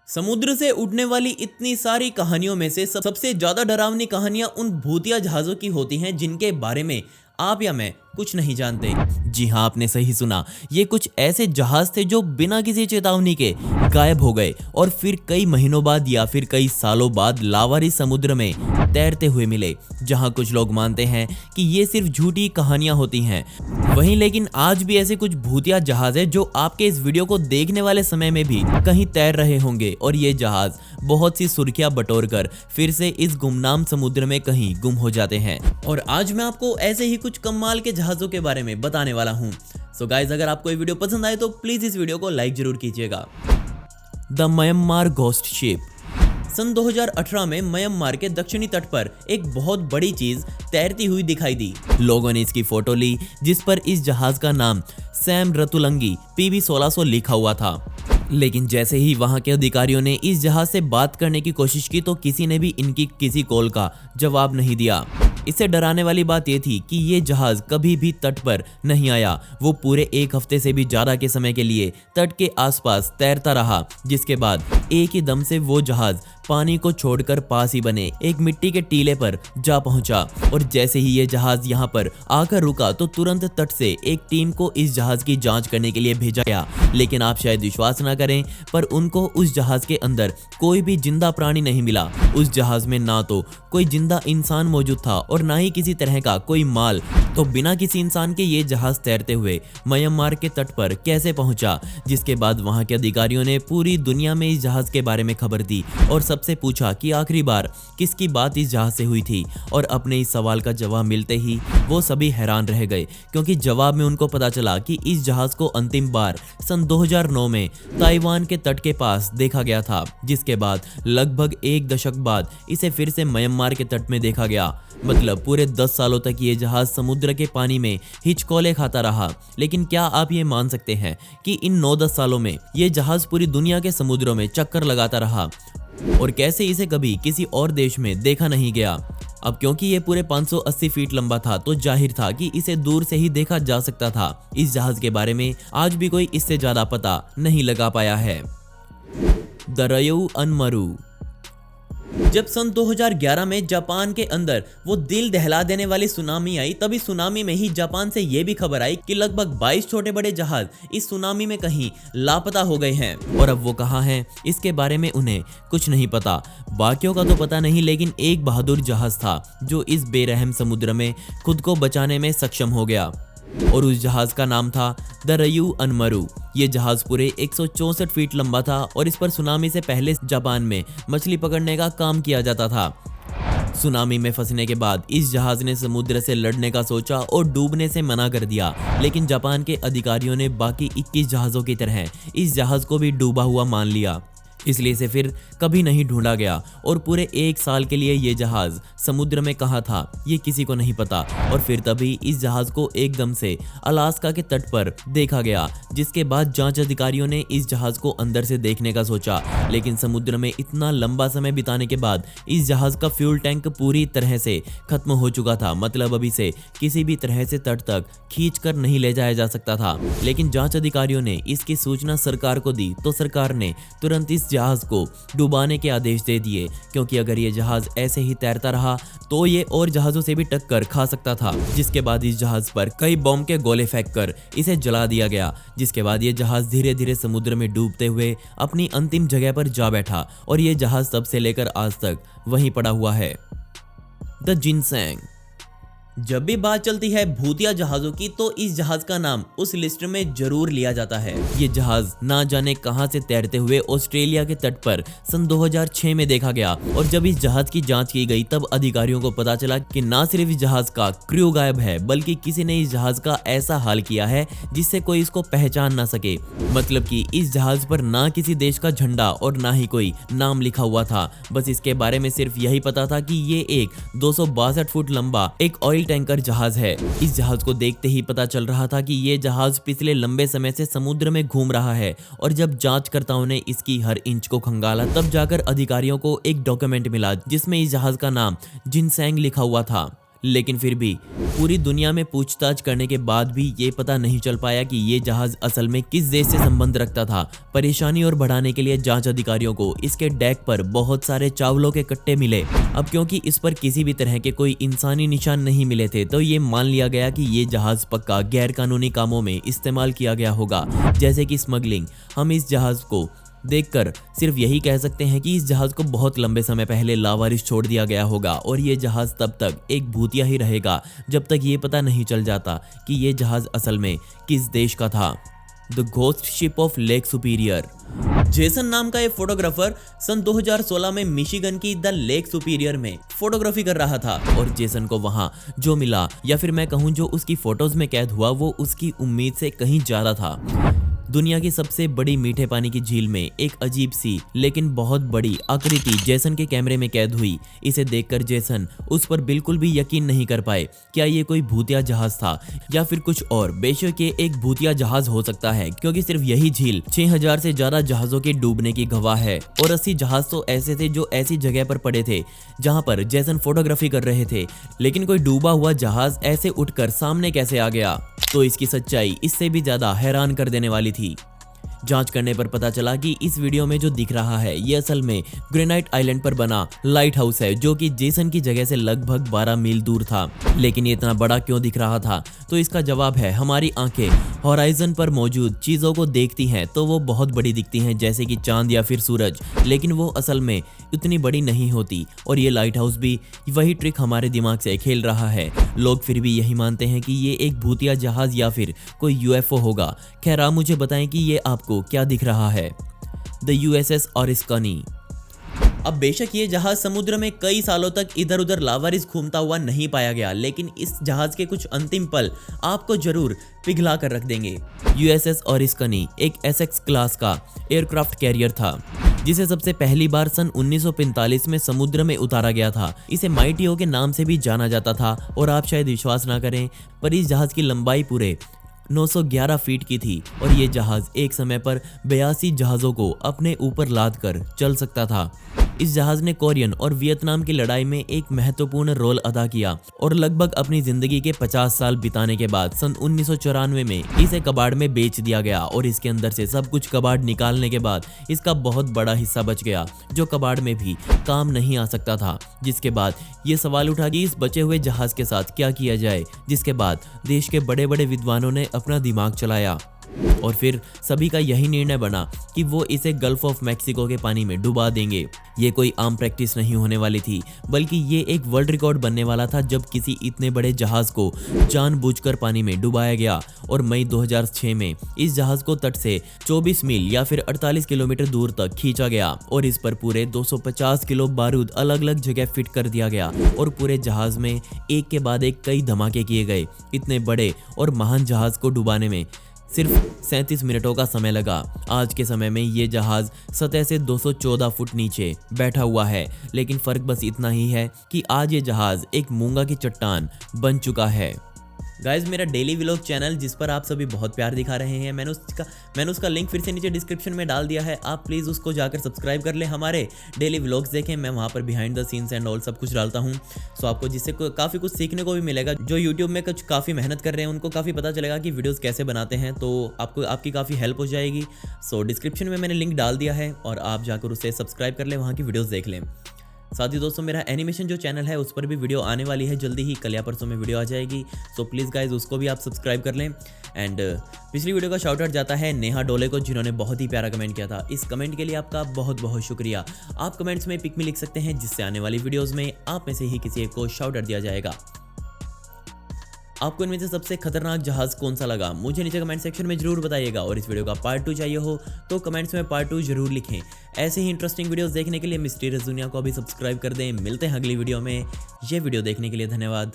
समुद्र से उठने वाली इतनी सारी कहानियों में से सबसे ज्यादा डरावनी कहानियां उन भूतिया जहाजों की होती हैं जिनके बारे में आप या मैं कुछ नहीं जानते। जी हाँ, आपने सही सुना। ये कुछ ऐसे जहाज थे जो बिना किसी चेतावनी के गायब हो गए और फिर कई महीनों बाद या फिर कई सालों बाद लावारिस समुद्र में तैरते हुए मिले। जहां कुछ लोग मानते हैं कि ये सिर्फ झूठी कहानियां होती हैं, वहीं लेकिन आज भी ऐसे कुछ भूतिया जहाज है जो आपके इस वीडियो को देखने वाले समय में भी कहीं तैर रहे होंगे और ये जहाज बहुत सी सुर्खियां बटोर कर फिर से इस गुमनाम समुद्र में कहीं गुम हो जाते हैं। और आज मैं आपको ऐसे ही कुछ कमाल के जहाजों के बारे में बताने वाला हूं। सो गाइज, अगर आपको ये वीडियो पसंद आए तो प्लीज इस वीडियो को लाइक जरूर कीजिएगा। The Myanmar ghost ship. सन 2018 में म्यांमार के दक्षिणी तट पर एक बहुत बड़ी चीज तैरती हुई दिखाई दी। लोगों ने इसकी फोटो ली जिस पर इस जहाज का नाम सैम रतुलंगी PB 1600 लिखा हुआ था। लेकिन जैसे ही वहां के अधिकारियों ने इस जहाज से बात करने की कोशिश की तो किसी ने भी इनकी किसी कॉल का जवाब नहीं दिया। इससे डराने वाली बात यह थी कि ये जहाज कभी भी तट पर नहीं आया। वो पूरे एक हफ्ते से भी ज्यादा के समय के लिए तट के आसपास तैरता रहा, जिसके बाद एक ही दम से वो जहाज पानी को छोड़कर पास ही बने एक मिट्टी के टीले पर जा पहुंचा। और जैसे ही ये जहाज यहाँ पर आकर रुका तो तुरंत तट से एक टीम को इस जहाज की जांच करने के लिए भेजा गया। लेकिन आप शायद विश्वास ना करें, पर उनको उस जहाज के अंदर कोई भी जिंदा प्राणी नहीं मिला। उस जहाज में ना तो कोई जिंदा इंसान मौजूद था और ना ही किसी तरह का कोई माल। तो बिना किसी इंसान के ये जहाज तैरते हुए म्यांमार के तट पर कैसे पहुंचा? जिसके बाद वहां के अधिकारियों ने पूरी दुनिया में इस जहाज के बारे में खबर दी और सबसे पूछा कि आखिरी बार किसकी बात इस जहाज से हुई थी। और अपने इस सवाल का जवाब मिलते ही वो सभी हैरान रह गए, क्योंकि जवाब में उनको पता चला कि इस जहाज को अंतिम बार सन 2009 में ताइवान के तट के पास देखा गया था। जिसके बाद लगभग एक दशक बाद इसे फिर से म्यांमार के तट में देखा गया। मतलब पूरे 10 सालों तक ये जहाज समुद्र के पानी में हिचकोले खाता रहा। लेकिन क्या आप ये मान सकते हैं कि इन 9-10 सालों में ये जहाज पूरी दुनिया के समुद्रों में चक्कर लगाता रहा और कैसे इसे कभी किसी और देश में देखा नहीं गया? अब क्योंकि ये पूरे 580 फीट लंबा था तो जाहिर था कि इसे दूर से ही देखा जा सकता था। इस जहाज के बारे में आज भी कोई इससे ज्यादा पता नहीं लगा पाया है। द रयू अनमरू। जब सन 2011 में जापान के अंदर वो दिल दहला देने वाली सुनामी आई, तभी सुनामी में ही जापान से ये भी खबर आई कि लगभग 22 छोटे बड़े जहाज इस सुनामी में कहीं लापता हो गए हैं। और अब वो कहाँ हैं इसके बारे में उन्हें कुछ नहीं पता। बाकियों का तो पता नहीं, लेकिन एक बहादुर जहाज था जो इस बेरहम समुद्र में खुद को बचाने में सक्षम हो गया और उस जहाज का नाम था द रयू अनमरू। ये जहाज पूरे 164 फीट लंबा था और इस पर सुनामी से पहले जापान में मछली पकड़ने का काम किया जाता था। सुनामी में फंसने के बाद इस जहाज ने समुद्र से लड़ने का सोचा और डूबने से मना कर दिया। लेकिन जापान के अधिकारियों ने बाकी 21 जहाजों की तरह इस जहाज को भी डूबा हुआ मान लिया, इसलिए इसे फिर कभी नहीं ढूंढा गया। और पूरे 1 साल के लिए ये जहाज समुद्र में कहाँ था ये किसी को नहीं पता। और फिर तभी इस जहाज को एकदम से अलास्का के तट पर देखा गया, जिसके बाद जांच अधिकारियों ने इस जहाज को अंदर से देखने का सोचा। लेकिन समुद्र में इतना लंबा समय बिताने के बाद इस जहाज का फ्यूल टैंक पूरी तरह से खत्म हो चुका था। मतलब अब इसे किसी भी तरह से तट तक खींच कर नहीं ले जाया जा सकता था। लेकिन जांच अधिकारियों ने इसकी सूचना सरकार को दी तो सरकार ने तुरंत इस जहाज को डुबाने के आदेश दे दिए, क्योंकि अगर ये जहाज ऐसे ही तैरता रहा तो ये और जहाजों से भी टक्कर खा सकता था। जिसके बाद इस जहाज पर कई बॉम्ब के गोले फेंककर इसे जला दिया गया। जिसके बाद ये जहाज धीरे धीरे समुद्र में डूबते हुए अपनी अंतिम जगह पर जा बैठा और ये जहाज तब से लेकर आज तक वहीं पड़ा हुआ है। द जिनसैंग। जब भी बात चलती है भूतिया जहाजों की तो इस जहाज का नाम उस लिस्ट में जरूर लिया जाता है। ये जहाज ना जाने कहां से तैरते हुए ऑस्ट्रेलिया के तट पर सन 2006 में देखा गया। और जब इस जहाज की जांच की गई तब अधिकारियों को पता चला कि ना सिर्फ इस जहाज का क्रू गायब है, बल्कि किसी ने इस जहाज का ऐसा हाल किया है जिससे कोई इसको पहचान ना सके। मतलब कि इस जहाज पर ना किसी देश का झंडा और ना ही कोई नाम लिखा हुआ था। बस इसके बारे में सिर्फ यही पता था कि ये एक 262 फुट लंबा एक ऑयल टैंकर जहाज है। इस जहाज को देखते ही पता चल रहा था कि ये जहाज पिछले लंबे समय से समुद्र में घूम रहा है। और जब जांचकर्ताओं ने इसकी हर इंच को खंगाला तब जाकर अधिकारियों को एक डॉक्यूमेंट मिला जिसमें इस जहाज का नाम जिनसैंग लिखा हुआ था। लेकिन फिर भी पूरी दुनिया में पूछताछ करने के बाद भी ये पता नहीं चल पाया कि ये जहाज असल में किस देश से संबंध रखता था। परेशानी और बढ़ाने के लिए जांच अधिकारियों को इसके डेक पर बहुत सारे चावलों के कट्टे मिले। अब क्योंकि इस पर किसी भी तरह के कोई इंसानी निशान नहीं मिले थे, तो ये मान लिया गया कि ये जहाज पक्का गैर कानूनी कामों में इस्तेमाल किया गया होगा, जैसे कि स्मगलिंग। हम इस जहाज को देखकर सिर्फ यही कह सकते हैं कि इस जहाज को बहुत लंबे समय पहले लावारिस छोड़ दिया गया होगा और ये जहाज तब तक एक भूतिया ही रहेगा जब तक ये पता नहीं चल जाता कि ये जहाज असल में किस देश का था। The ghost ship of lake superior. Jason नाम का एक फोटोग्राफर सन 2016 में मिशिगन की द लेक सुपीरियर में फोटोग्राफी कर रहा था और जेसन को वहां जो मिला, या फिर मैं कहूं जो उसकी फोटोज में कैद हुआ, वो उसकी उम्मीद से कहीं ज्यादा था। दुनिया की सबसे बड़ी मीठे पानी की झील में एक अजीब सी लेकिन बहुत बड़ी आकृति जेसन के कैमरे में कैद हुई। इसे देखकर जेसन उस पर बिल्कुल भी यकीन नहीं कर पाए। क्या ये कोई भूतिया जहाज था या फिर कुछ और? बेशक ये एक भूतिया जहाज हो सकता है, क्योंकि सिर्फ यही झील 6000 से ज्यादा जहाजों के डूबने की गवाह है और 80 जहाज तो ऐसे थे जो ऐसी जगह पर पड़े थे जहां पर जेसन फोटोग्राफी कर रहे थे। लेकिन कोई डूबा हुआ जहाज ऐसे उठकर सामने कैसे आ गया? तो इसकी सच्चाई इससे भी ज्यादा हैरान कर देने वाली थी। जांच करने पर पता चला कि इस वीडियो में जो दिख रहा है ये असल में ग्रेनाइट आइलैंड पर बना लाइट हाउस है, जो कि जेसन की जगह से लगभग 12 मील दूर था। लेकिन ये इतना बड़ा क्यों दिख रहा था? तो इसका जवाब है हमारी आंखें होराइजन पर मौजूद चीजों को देखती हैं तो वो बहुत बड़ी दिखती हैं, जैसे कि चांद या फिर सूरज, लेकिन वो असल में इतनी बड़ी नहीं होती। और ये लाइट हाउस भी वही ट्रिक हमारे दिमाग से खेल रहा है। लोग फिर भी यही मानते हैं कि ये एक भूतिया जहाज या फिर कोई यूएफओ होगा। खैर, आप मुझे बताएं कि ये आपको क्या दिख रहा है? The USS Oriskany. अब बेशक ये जहाज समुद्र में कई सालों तक इधर उधर लावारिस घूमता हुआ नहीं पाया गया, लेकिन इस जहाज के कुछ अंतिम पल आपको जरूर पिघला कर रख देंगे। यूएसएस ओरिस्कनी एक एसेक्स क्लास का एयरक्राफ्ट कैरियर था जिसे सबसे पहली बार सन 1945 में समुद्र में उतारा गया था। इसे माइटी ओ के नाम से भी जाना जाता था और आप शायद विश्वास ना करें, पर इस जहाज की लंबाई पूरे 911 फीट की थी और ये जहाज एक समय पर 82 जहाजों को अपने ऊपर लाद कर चल सकता था। इस जहाज ने कोरियन और वियतनाम की लड़ाई में एक महत्वपूर्ण रोल अदा किया और लगभग अपनी जिंदगी के 50 साल बिताने के बाद सन 1994 में इसे कबाड़ में बेच दिया गया और इसके अंदर से सब कुछ कबाड़ निकालने के बाद इसका बहुत बड़ा हिस्सा बच गया जो कबाड़ में भी काम नहीं आ सकता था। जिसके बाद ये सवाल उठा कि इस बचे हुए जहाज के साथ क्या किया जाए, जिसके बाद देश के बड़े बड़े विद्वानों ने अपना दिमाग चलाया और फिर सभी का यही निर्णय बना कि वो इसे गल्फ ऑफ मैक्सिको के पानी में डुबा देंगे। ये कोई आम प्रैक्टिस नहीं होने वाली थी, बल्कि ये एक वर्ल्ड रिकॉर्ड बनने वाला था जब किसी इतने बड़े जहाज को जानबूझकर पानी में डुबाया गया। और मई 2006 में इस जहाज को तट से 24 मील या फिर 48 किलोमीटर दूर तक खींचा गया और इस पर पूरे 250 किलो बारूद अलग अलग जगह फिट कर दिया गया और पूरे जहाज में एक के बाद एक कई धमाके किए गए। इतने बड़े और महान जहाज को डुबाने में सिर्फ 37 मिनटों का समय लगा। आज के समय में ये जहाज सतह से 214 फुट नीचे बैठा हुआ है, लेकिन फर्क बस इतना ही है कि आज ये जहाज एक मूंगा की चट्टान बन चुका है। गाइज, मेरा डेली व्लॉग चैनल जिस पर आप सभी बहुत प्यार दिखा रहे हैं, मैंने उसका लिंक फिर से नीचे डिस्क्रिप्शन में डाल दिया है। आप प्लीज़ उसको जाकर सब्सक्राइब कर लें, हमारे डेली व्लॉग्स देखें। मैं वहाँ पर behind the scenes and all सब कुछ डालता हूँ, सो आपको जिससे काफ़ी कुछ सीखने को भी मिलेगा। जो यूट्यूब में कुछ काफ़ी मेहनत कर रहे हैं उनको काफ़ी पता चलेगा कि वीडियोज़ कैसे बनाते हैं, तो आपकी काफ़ी हेल्प हो जाएगी। सो डिस्क्रिप्शन में मैंने लिंक डाल दिया है और आप जाकर उसे सब्सक्राइब कर लें, वहाँ की वीडियोज़ देख लें। साथ ही दोस्तों, मेरा एनिमेशन जो चैनल है उस पर भी वीडियो आने वाली है जल्दी ही, कल या परसों में वीडियो आ जाएगी। सो प्लीज़ गाइज उसको भी आप सब्सक्राइब कर लें। एंड पिछली वीडियो का शाउट आउट जाता है नेहा डोले को, जिन्होंने बहुत ही प्यारा कमेंट किया था। इस कमेंट के लिए आपका बहुत बहुत शुक्रिया। आप कमेंट्स में पिक में लिख सकते हैं, जिससे आने वाली वीडियोज़ में आप में से ही किसी एक को शाउट आउट दिया जाएगा। आपको इनमें से सबसे खतरनाक जहाज कौन सा लगा, मुझे नीचे कमेंट सेक्शन में जरूर बताइएगा। और इस वीडियो का पार्ट 2 चाहिए हो तो कमेंट्स में पार्ट 2 जरूर लिखें। ऐसे ही इंटरेस्टिंग वीडियोस देखने के लिए मिस्टीरियस दुनिया को भी सब्सक्राइब कर दें। मिलते हैं अगली वीडियो में। ये वीडियो देखने के लिए धन्यवाद।